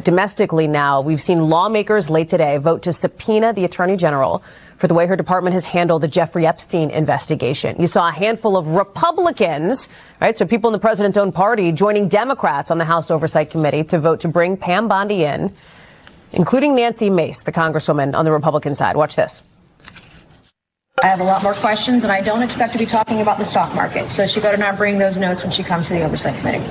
domestically now, we've seen lawmakers late today vote to subpoena the Attorney General for the way her department has handled the Jeffrey Epstein investigation. You saw a handful of Republicans, right, so people in the president's own party, joining Democrats on the House Oversight Committee to vote to bring Pam Bondi in, including Nancy Mace, the congresswoman on the Republican side. Watch this. I have a lot more questions, and I don't expect to be talking about the stock market. So she better not bring those notes when she comes to the Oversight Committee.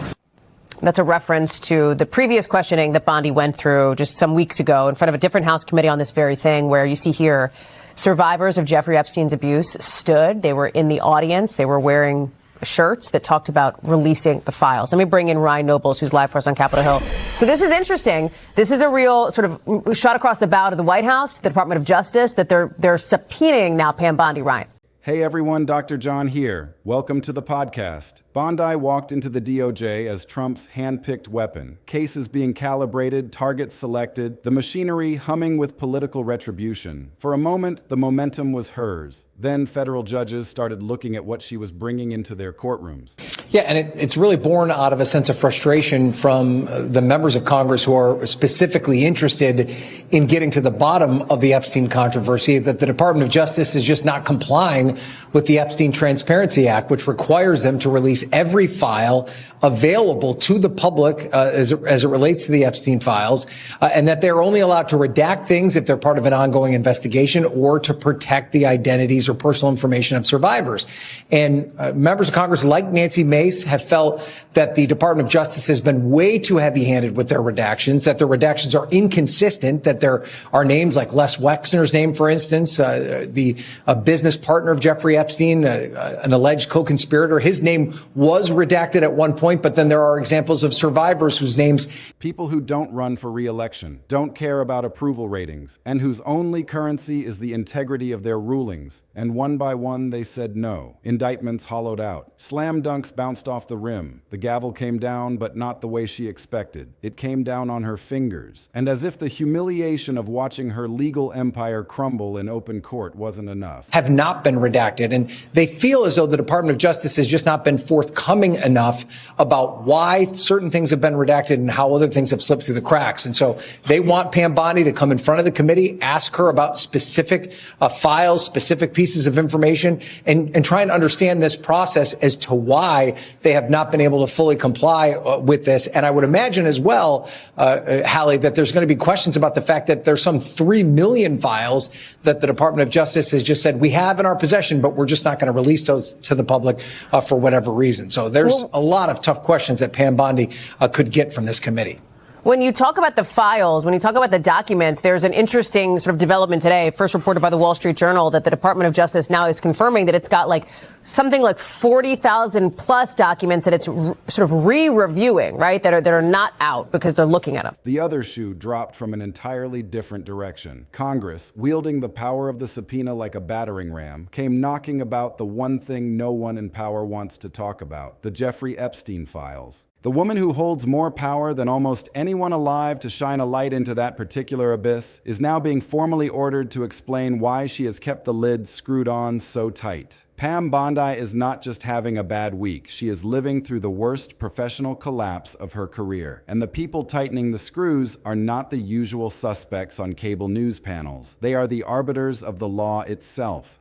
That's a reference to the previous questioning that Bondi went through just some weeks ago in front of a different House committee on this very thing, where you see here survivors of Jeffrey Epstein's abuse stood. They were in the audience. They were wearing shirts that talked about releasing the files. Let me bring in Ryan Nobles, who's live for us on Capitol Hill. So this is interesting. This is a real sort of shot across the bow to the White House, to the Department of Justice, that they're subpoenaing now Pam Bondi. Ryan. Hey everyone, Dr. John here. Welcome to the podcast. Bondi walked into the DOJ as Trump's hand-picked weapon. Cases being calibrated, targets selected, the machinery humming with political retribution. For a moment, the momentum was hers. Then federal judges started looking at what she was bringing into their courtrooms. Yeah, and it's really born out of a sense of frustration from the members of Congress who are specifically interested in getting to the bottom of the Epstein controversy, that the Department of Justice is just not complying with the Epstein Transparency Act, which requires them to release every file available to the public as it relates to the Epstein files, and that they're only allowed to redact things if they're part of an ongoing investigation or to protect the identities or personal information of survivors. And members of Congress like Nancy Mace have felt that the Department of Justice has been way too heavy-handed with their redactions, that their redactions are inconsistent, that there are names like Les Wexner's name, for instance, the business partner of Jeffrey Epstein, an alleged co-conspirator. His name was redacted at one point, but then there are examples of survivors whose names... People who don't run for re-election, don't care about approval ratings, and whose only currency is the integrity of their rulings. And one by one, they said no. Indictments hollowed out. Slam dunks bounced off the rim. The gavel came down, but not the way she expected. It came down on her fingers. And as if the humiliation of watching her legal empire crumble in open court wasn't enough. Have not been redacted. And they feel as though the Department of Justice has just not been forthcoming enough about why certain things have been redacted and how other things have slipped through the cracks. And so they want Pam Bondi to come in front of the committee, ask her about specific files, specific pieces of information, and try and understand this process as to why they have not been able to fully comply with this. And I would imagine as well, Hallie, that there's going to be questions about the fact that there's some 3 million files that the Department of Justice has just said we have in our possession, but we're just not going to release those to the public for whatever reason. So there's a lot of tough questions that Pam Bondi could get from this committee. When you talk about the files, when you talk about the documents, there's an interesting sort of development today, first reported by the Wall Street Journal, that the Department of Justice now is confirming that it's got like something like 40,000 plus documents that it's sort of re-reviewing, right, that are not out because they're looking at them. The other shoe dropped from an entirely different direction. Congress, wielding the power of the subpoena like a battering ram, came knocking about the one thing no one in power wants to talk about, the Jeffrey Epstein files. The woman who holds more power than almost anyone alive to shine a light into that particular abyss is now being formally ordered to explain why she has kept the lid screwed on so tight. Pam Bondi is not just having a bad week, she is living through the worst professional collapse of her career. And the people tightening the screws are not the usual suspects on cable news panels. They are the arbiters of the law itself.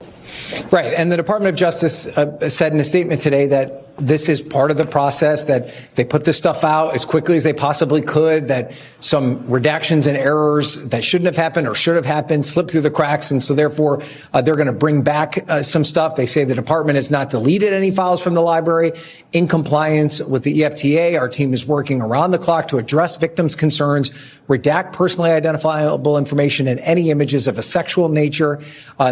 Right, and the Department of Justice said in a statement today that this is part of the process, that they put this stuff out as quickly as they possibly could, that some redactions and errors that shouldn't have happened or should have happened slipped through the cracks, and so therefore they're going to bring back some stuff. They say the department has not deleted any files from the library. In compliance with the EFTA, our team is working around the clock to address victims' concerns, redact personally identifiable information and any images of a sexual nature.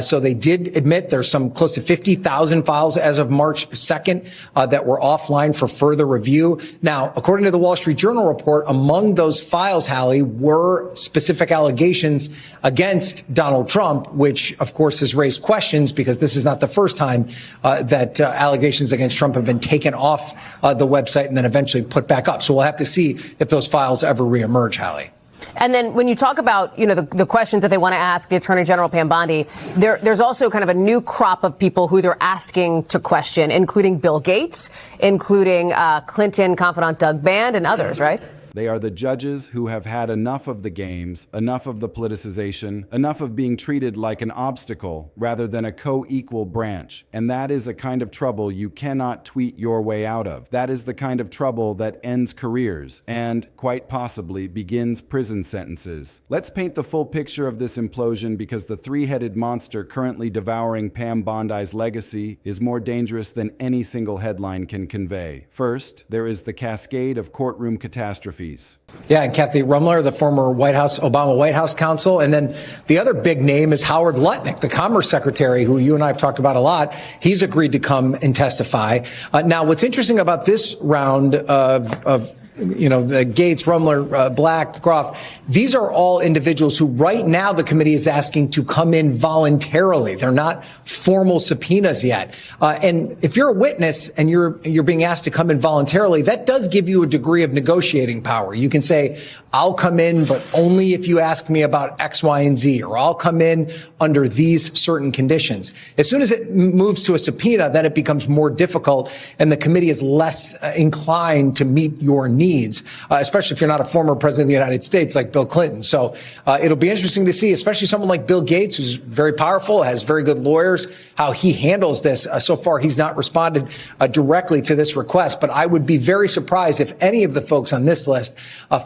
So they did admit there's some close to 50,000 files as of March 2nd that were offline for further review. Now, according to the Wall Street Journal report, among those files, Hallie, were specific allegations against Donald Trump, which, of course, has raised questions because this is not the first time that allegations against Trump have been taken off the website and then eventually put back up. So we'll have to see if those files ever reemerge, Hallie. And then when you talk about, you know, the questions that they want to ask the Attorney General Pam Bondi, there's also kind of a new crop of people who they're asking to question, including Bill Gates, including Clinton confidant Doug Band and others, right? They are the judges who have had enough of the games, enough of the politicization, enough of being treated like an obstacle rather than a co-equal branch. And that is a kind of trouble you cannot tweet your way out of. That is the kind of trouble that ends careers and, quite possibly, begins prison sentences. Let's paint the full picture of this implosion, because the three-headed monster currently devouring Pam Bondi's legacy is more dangerous than any single headline can convey. First, there is the cascade of courtroom catastrophes. Yeah, and Kathy Rumler, the former Obama White House counsel. And then the other big name is Howard Lutnick, the Commerce Secretary, who you and I have talked about a lot. He's agreed to come and testify. Now, what's interesting about this round of the Gates, Rumler, Black, Groff, these are all individuals who right now the committee is asking to come in voluntarily. They're not formal subpoenas yet. And if you're a witness and you're being asked to come in voluntarily, that does give you a degree of negotiating power. You can say, I'll come in, but only if you ask me about X, Y, and Z, or I'll come in under these certain conditions. As soon as it moves to a subpoena, then it becomes more difficult, and the committee is less inclined to meet your needs, especially if you're not a former president of the United States like Bill Clinton. So it'll be interesting to see, especially someone like Bill Gates, who's very powerful, has very good lawyers, how he handles this. So far, he's not responded directly to this request, but I would be very surprised if any of the folks on this list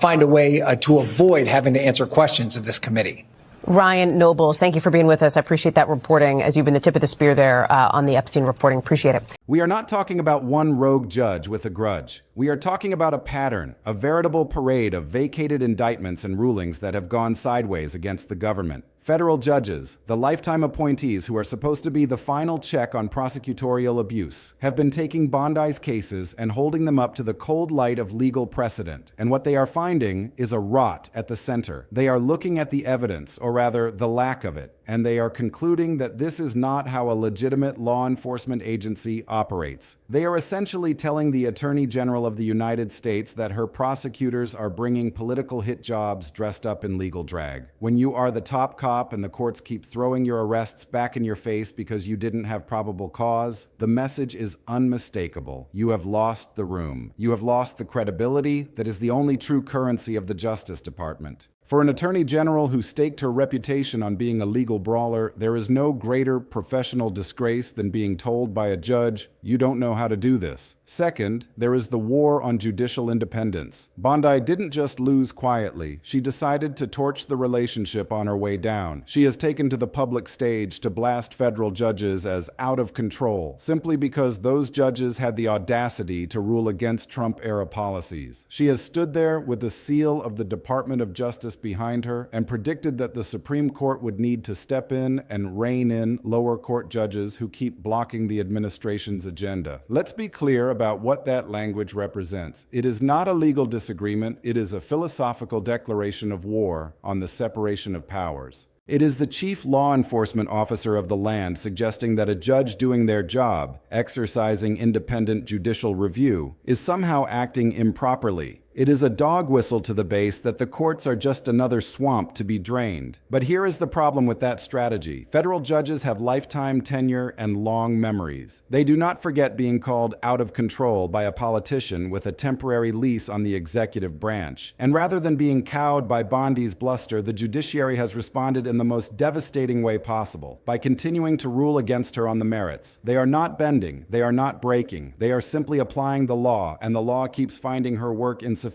find a way to avoid having to answer questions of this committee. Ryan Nobles, thank you for being with us. I appreciate that reporting, as you've been the tip of the spear there on the Epstein reporting. Appreciate it. We are not talking about one rogue judge with a grudge. We are talking about a pattern, a veritable parade of vacated indictments and rulings that have gone sideways against the government. Federal judges, the lifetime appointees who are supposed to be the final check on prosecutorial abuse, have been taking Bondi's cases and holding them up to the cold light of legal precedent. And what they are finding is a rot at the center. They are looking at the evidence, or rather the lack of it, and they are concluding that this is not how a legitimate law enforcement agency operates. They are essentially telling the Attorney General of the United States that her prosecutors are bringing political hit jobs dressed up in legal drag. When you are the top cop and the courts keep throwing your arrests back in your face because you didn't have probable cause, the message is unmistakable. You have lost the room. You have lost the credibility that is the only true currency of the Justice Department. For an attorney general who staked her reputation on being a legal brawler, there is no greater professional disgrace than being told by a judge, "You don't know how to do this." Second, there is the war on judicial independence. Bondi didn't just lose quietly. She decided to torch the relationship on her way down. She has taken to the public stage to blast federal judges as out of control, simply because those judges had the audacity to rule against Trump-era policies. She has stood there with the seal of the Department of Justice behind her and predicted that the Supreme Court would need to step in and rein in lower court judges who keep blocking the administration's agenda. Let's be clear about what that language represents. It is not a legal disagreement. It is a philosophical declaration of war on the separation of powers. It is the chief law enforcement officer of the land suggesting that a judge doing their job, exercising independent judicial review, is somehow acting improperly. It is a dog whistle to the base that the courts are just another swamp to be drained. But here is the problem with that strategy. Federal judges have lifetime tenure and long memories. They do not forget being called out of control by a politician with a temporary lease on the executive branch. And rather than being cowed by Bondi's bluster, the judiciary has responded in the most devastating way possible, by continuing to rule against her on the merits. They are not bending. They are not breaking. They are simply applying the law, and the law keeps finding her work insufficient.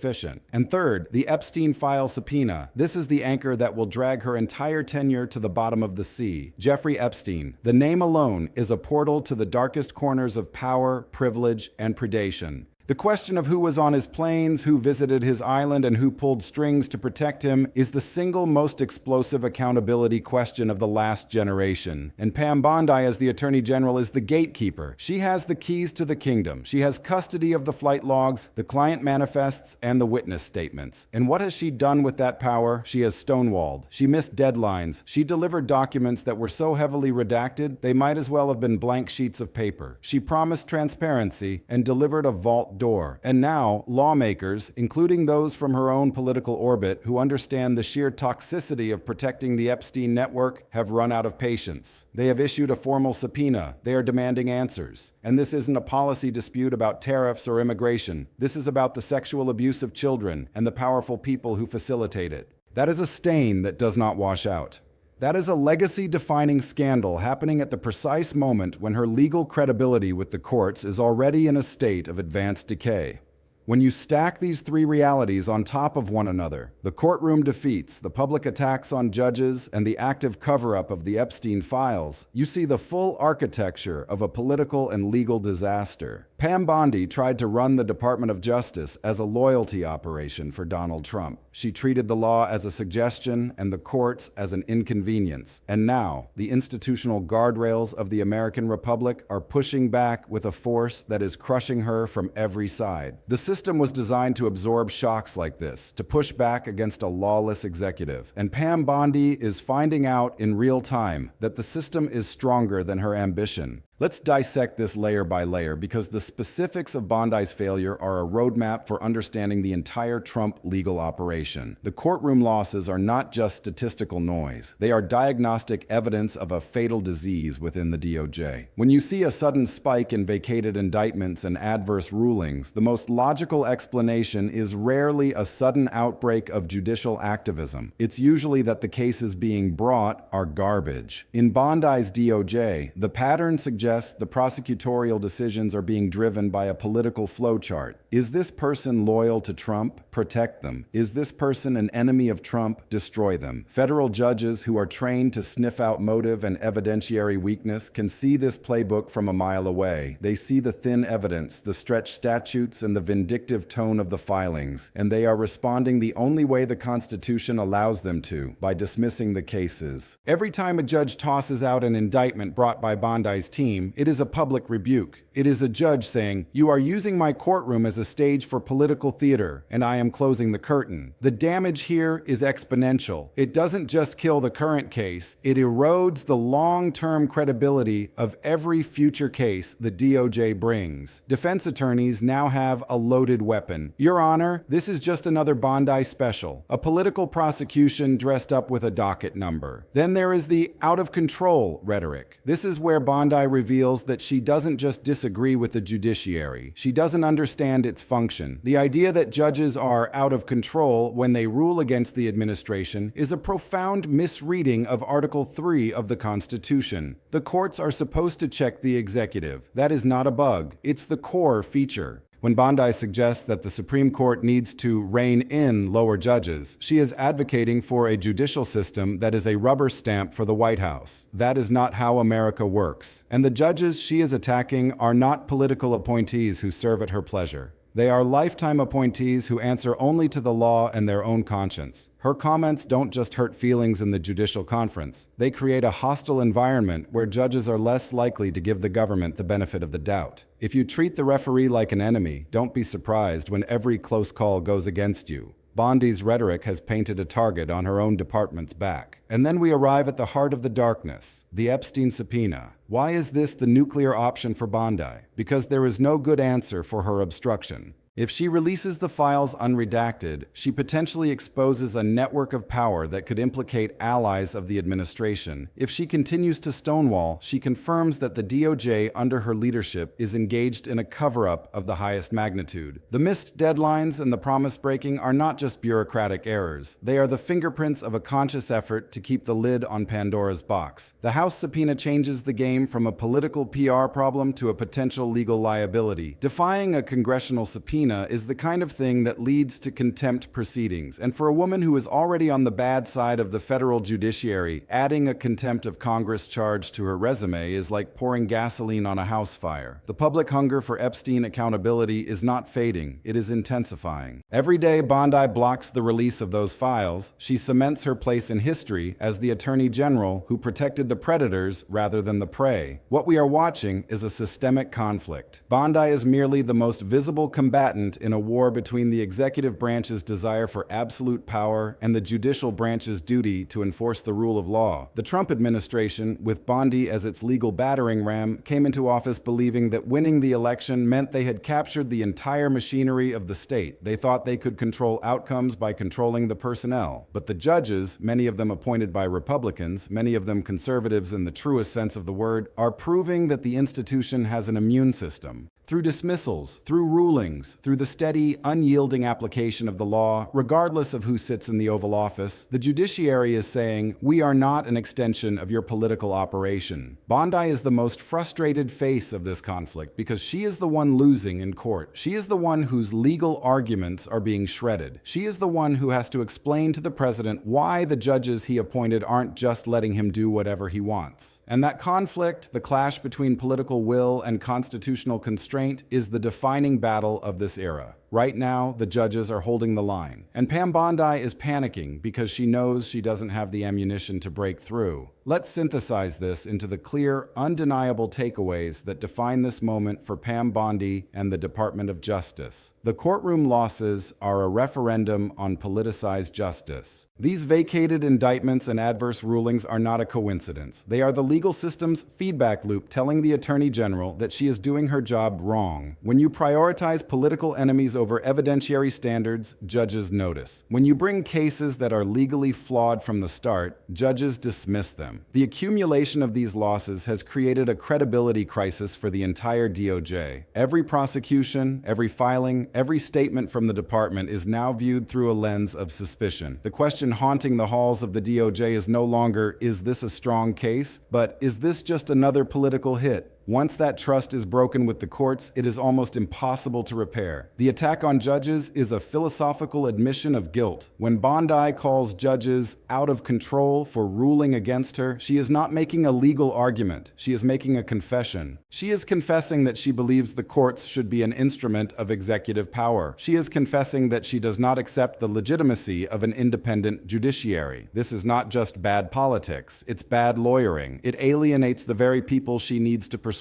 And third, the Epstein file subpoena. This is the anchor that will drag her entire tenure to the bottom of the sea. Jeffrey Epstein. The name alone is a portal to the darkest corners of power, privilege, and predation. The question of who was on his planes, who visited his island, and who pulled strings to protect him is the single most explosive accountability question of the last generation. And Pam Bondi, as the Attorney General, is the gatekeeper. She has the keys to the kingdom. She has custody of the flight logs, the client manifests, and the witness statements. And what has she done with that power? She has stonewalled. She missed deadlines. She delivered documents that were so heavily redacted, they might as well have been blank sheets of paper. She promised transparency and delivered a vault vault door. And now, lawmakers, including those from her own political orbit who understand the sheer toxicity of protecting the Epstein network, have run out of patience. They have issued a formal subpoena. They are demanding answers. And this isn't a policy dispute about tariffs or immigration. This is about the sexual abuse of children and the powerful people who facilitate it. That is a stain that does not wash out. That is a legacy-defining scandal happening at the precise moment when her legal credibility with the courts is already in a state of advanced decay. When you stack these three realities on top of one another, the courtroom defeats, the public attacks on judges, and the active cover-up of the Epstein files, you see the full architecture of a political and legal disaster. Pam Bondi tried to run the Department of Justice as a loyalty operation for Donald Trump. She treated the law as a suggestion and the courts as an inconvenience. And now, the institutional guardrails of the American Republic are pushing back with a force that is crushing her from every side. The system was designed to absorb shocks like this, to push back against a lawless executive. And Pam Bondi is finding out in real time that the system is stronger than her ambition. Let's dissect this layer by layer because the specifics of Bondi's failure are a roadmap for understanding the entire Trump legal operation. The courtroom losses are not just statistical noise. They are diagnostic evidence of a fatal disease within the DOJ. When you see a sudden spike in vacated indictments and adverse rulings, the most logical explanation is rarely a sudden outbreak of judicial activism. It's usually that the cases being brought are garbage. In Bondi's DOJ, the pattern suggests the prosecutorial decisions are being driven by a political flowchart. Is this person loyal to Trump? Protect them. Is this person an enemy of Trump? Destroy them. Federal judges who are trained to sniff out motive and evidentiary weakness can see this playbook from a mile away. They see the thin evidence, the stretched statutes, and the vindictive tone of the filings, and they are responding the only way the Constitution allows them to, by dismissing the cases. Every time a judge tosses out an indictment brought by Bondi's team, it is a public rebuke. It is a judge saying, "You are using my courtroom as a stage for political theater, and I am closing the curtain." The damage here is exponential. It doesn't just kill the current case, it erodes the long-term credibility of every future case the DOJ brings. Defense attorneys now have a loaded weapon. Your Honor, this is just another Bondi special, a political prosecution dressed up with a docket number. Then there is the out-of-control rhetoric. This is where Bondi reveals that she doesn't just disagree with the judiciary. She doesn't understand its function. The idea that judges are out of control when they rule against the administration is a profound misreading of Article 3 of the Constitution. The courts are supposed to check the executive. That is not a bug. It's the core feature. When Bondi suggests that the Supreme Court needs to rein in lower judges, she is advocating for a judicial system that is a rubber stamp for the White House. That is not how America works. And the judges she is attacking are not political appointees who serve at her pleasure. They are lifetime appointees who answer only to the law and their own conscience. Her comments don't just hurt feelings in the judicial conference. They create a hostile environment where judges are less likely to give the government the benefit of the doubt. If you treat the referee like an enemy, don't be surprised when every close call goes against you. Bondi's rhetoric has painted a target on her own department's back. And then we arrive at the heart of the darkness, the Epstein subpoena. Why is this the nuclear option for Bondi? Because there is no good answer for her obstruction. If she releases the files unredacted, she potentially exposes a network of power that could implicate allies of the administration. If she continues to stonewall, she confirms that the DOJ under her leadership is engaged in a cover-up of the highest magnitude. The missed deadlines and the promise breaking are not just bureaucratic errors. They are the fingerprints of a conscious effort to keep the lid on Pandora's box. The House subpoena changes the game from a political PR problem to a potential legal liability. Defying a congressional subpoena is the kind of thing that leads to contempt proceedings, and for a woman who is already on the bad side of the federal judiciary, adding a contempt of Congress charge to her resume is like pouring gasoline on a house fire. The public hunger for Epstein accountability is not fading, it is intensifying. Every day Bondi blocks the release of those files, she cements her place in history as the Attorney General who protected the predators rather than the prey. What we are watching is a systemic conflict. Bondi is merely the most visible combatant patent in a war between the executive branch's desire for absolute power and the judicial branch's duty to enforce the rule of law. The Trump administration, with Bondi as its legal battering ram, came into office believing that winning the election meant they had captured the entire machinery of the state. They thought they could control outcomes by controlling the personnel. But the judges, many of them appointed by Republicans, many of them conservatives in the truest sense of the word, are proving that the institution has an immune system. Through dismissals, through rulings, through the steady, unyielding application of the law, regardless of who sits in the Oval Office, the judiciary is saying, we are not an extension of your political operation. Bondi is the most frustrated face of this conflict because she is the one losing in court. She is the one whose legal arguments are being shredded. She is the one who has to explain to the president why the judges he appointed aren't just letting him do whatever he wants. And that conflict, the clash between political will and constitutional constraint, is the defining battle of this era. Right now, the judges are holding the line. And Pam Bondi is panicking because she knows she doesn't have the ammunition to break through. Let's synthesize this into the clear, undeniable takeaways that define this moment for Pam Bondi and the Department of Justice. The courtroom losses are a referendum on politicized justice. These vacated indictments and adverse rulings are not a coincidence. They are the legal system's feedback loop telling the Attorney General that she is doing her job wrong. When you prioritize political enemies over evidentiary standards, judges notice. When you bring cases that are legally flawed from the start, judges dismiss them. The accumulation of these losses has created a credibility crisis for the entire DOJ. Every prosecution, every filing, every statement from the department is now viewed through a lens of suspicion. The question haunting the halls of the DOJ is no longer, is this a strong case? But is this just another political hit? Once that trust is broken with the courts, it is almost impossible to repair. The attack on judges is a philosophical admission of guilt. When Bondi calls judges out of control for ruling against her, she is not making a legal argument. She is making a confession. She is confessing that she believes the courts should be an instrument of executive power. She is confessing that she does not accept the legitimacy of an independent judiciary. This is not just bad politics. It's bad lawyering. It alienates the very people she needs to persuade.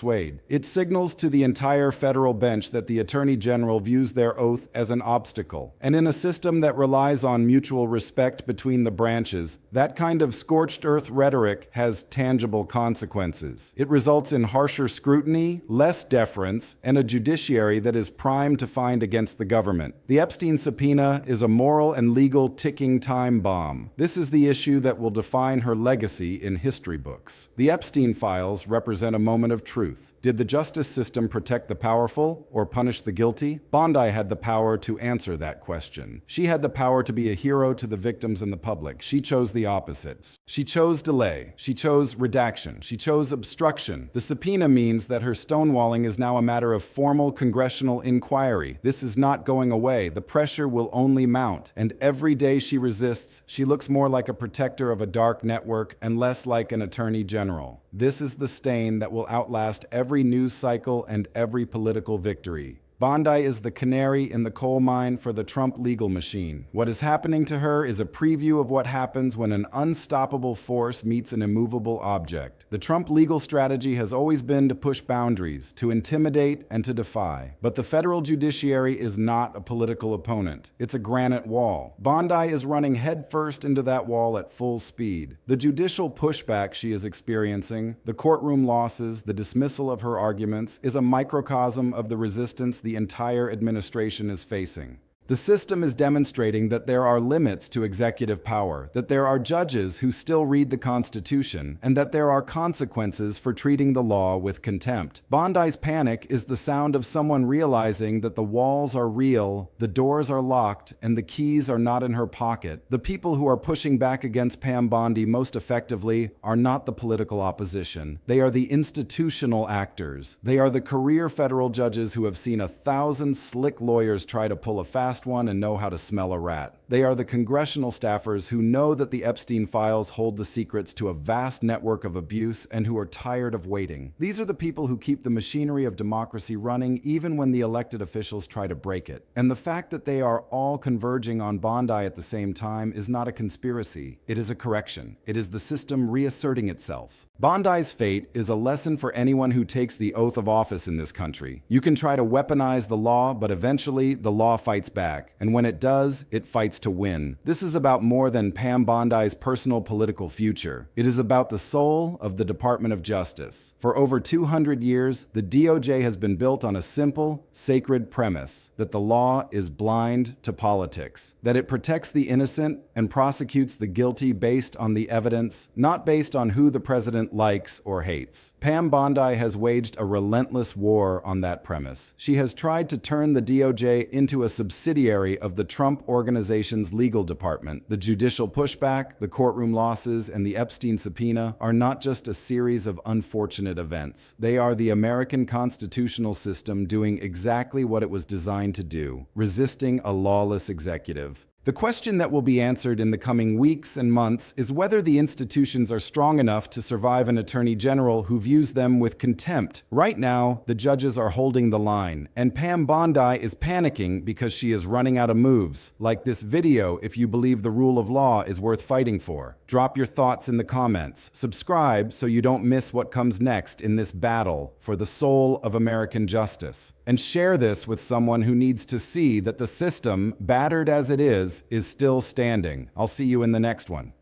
It signals to the entire federal bench that the Attorney General views their oath as an obstacle. And in a system that relies on mutual respect between the branches, that kind of scorched earth rhetoric has tangible consequences. It results in harsher scrutiny, less deference, and a judiciary that is primed to find against the government. The Epstein subpoena is a moral and legal ticking time bomb. This is the issue that will define her legacy in history books. The Epstein files represent a moment of truth. Did the justice system protect the powerful or punish the guilty? Bondi had the power to answer that question. She had the power to be a hero to the victims and the public. She chose the opposite. She chose delay. She chose redaction. She chose obstruction. The subpoena means that her stonewalling is now a matter of formal congressional inquiry. This is not going away. The pressure will only mount. And every day she resists, she looks more like a protector of a dark network and less like an attorney general. This is the stain that will outlast every news cycle and every political victory. Bondi is the canary in the coal mine for the Trump legal machine. What is happening to her is a preview of what happens when an unstoppable force meets an immovable object. The Trump legal strategy has always been to push boundaries, to intimidate, and to defy. But the federal judiciary is not a political opponent. It's a granite wall. Bondi is running headfirst into that wall at full speed. The judicial pushback she is experiencing, the courtroom losses, the dismissal of her arguments, is a microcosm of the resistance the entire administration is facing. The system is demonstrating that there are limits to executive power, that there are judges who still read the Constitution, and that there are consequences for treating the law with contempt. Bondi's panic is the sound of someone realizing that the walls are real, the doors are locked, and the keys are not in her pocket. The people who are pushing back against Pam Bondi most effectively are not the political opposition. They are the institutional actors. They are the career federal judges who have seen 1,000 slick lawyers try to pull a fast last one and know how to smell a rat. They are the congressional staffers who know that the Epstein files hold the secrets to a vast network of abuse and who are tired of waiting. These are the people who keep the machinery of democracy running even when the elected officials try to break it. And the fact that they are all converging on Bondi at the same time is not a conspiracy. It is a correction. It is the system reasserting itself. Bondi's fate is a lesson for anyone who takes the oath of office in this country. You can try to weaponize the law, but eventually the law fights back. And when it does, it fights to win. This is about more than Pam Bondi's personal political future. It is about the soul of the Department of Justice. For over 200 years, the DOJ has been built on a simple, sacred premise that the law is blind to politics, that it protects the innocent and prosecutes the guilty based on the evidence, not based on who the president likes or hates. Pam Bondi has waged a relentless war on that premise. She has tried to turn the DOJ into a subsidiary of the Trump Organization's legal department. The judicial pushback, the courtroom losses, and the Epstein subpoena are not just a series of unfortunate events. They are the American constitutional system doing exactly what it was designed to do, resisting a lawless executive. The question that will be answered in the coming weeks and months is whether the institutions are strong enough to survive an attorney general who views them with contempt. Right now, the judges are holding the line, and Pam Bondi is panicking because she is running out of moves. Like this video if you believe the rule of law is worth fighting for. Drop your thoughts in the comments. Subscribe so you don't miss what comes next in this battle for the soul of American justice. And share this with someone who needs to see that the system, battered as it is still standing. I'll see you in the next one.